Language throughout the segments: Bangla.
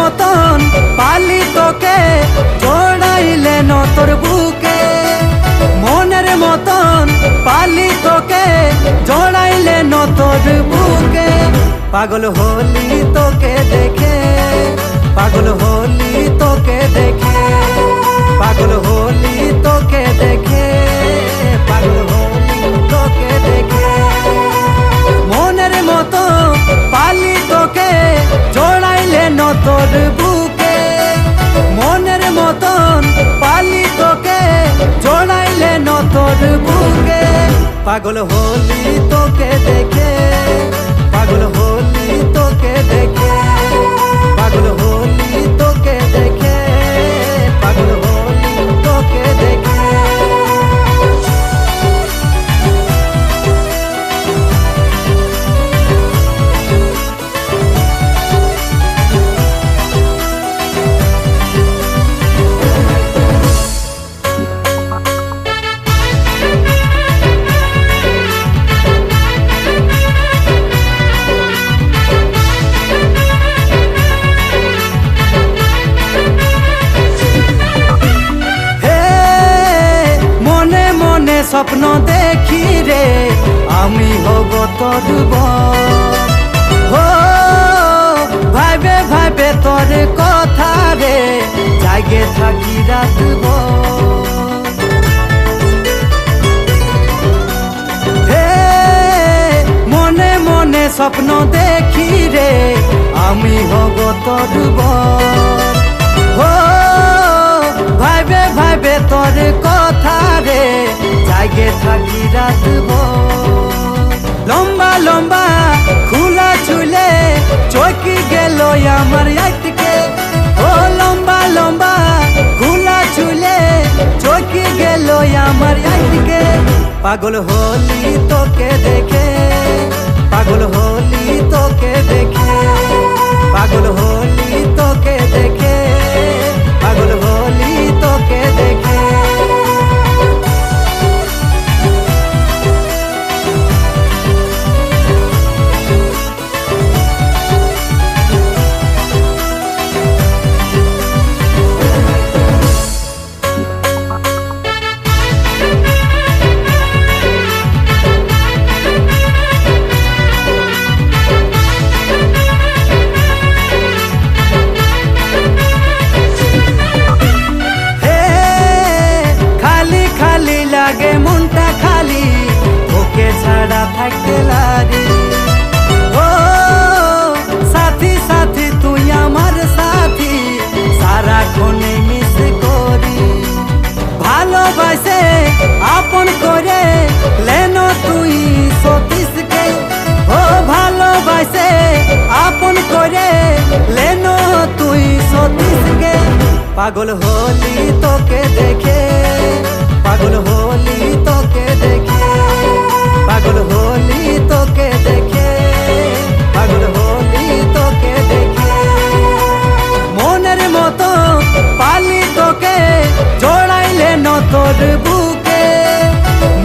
মতন পালি তোকে জড়াইলে নতর বুকে, মনের মতন পালি তোকে জড়াইলে নতর বুকে। পাগল হলি তোকে দেখে, পাগল হলি তোকে দেখে, পাগল হলি তোকে দেখে, পাগল হলি তোকে দেখে। মনের মতো পালি তোকে জড়াইলে নতর বুকে, মনের মতন পালি তোকে জড়াইলে নতর বুকে। পাগল হলি তোকে দেখে, পাগল হলি তোকে দেখে, পাগল হলি তোকে দেখে, পাগল হলি তোকে দেখে। স্বপ্ন দেখি রে আমি হব তোর হো, ভাইবে ভাইবে তোর কথা রে জাগে থাকি রাতব। হে মনে মনে স্বপ্ন দেখি রে আমি হব তোর হো, ভাইবে ভাইবে তোর কথা রে জাগে থাকি রাতব। লম্বা লম্বা খোলা চুলে চকি গেল আমার আজকে, ও লম্বা লম্বা খোলা চুলে চকি গেল আমার আজকে। পাগল হলি তোকে দেখে, পাগল হলি তোকে দেখে, পাগল হলি তোকে দেখে, পাগল হলি তোকে দেখে। লাগে মনটা খালি ওকে ছাড়া থাকতে লাগে, ও সাথী সাথী তুই আমার সাথী সারাক্ষণে মিস করি। ভালোবাসে আপন করে লেন তুই সতীশকে, ও ভালোবাসে আপন করে লেন তুই সতীশকে। পাগল হলি তোকে দেখে, পাগল হলি তোকে দেখে, পাগল হলি তোকে দেখে, পাগল হলি তোকে দেখে। মনের মতো পালি তোকে জড়াইলে নতর বুকে,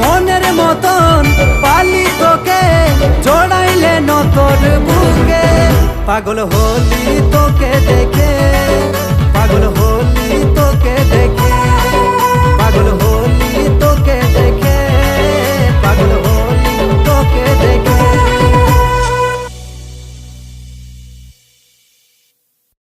মনের মতন পালি তোকে জড়াইলে নতর বুকে। পাগল হলি তোকে দেখে,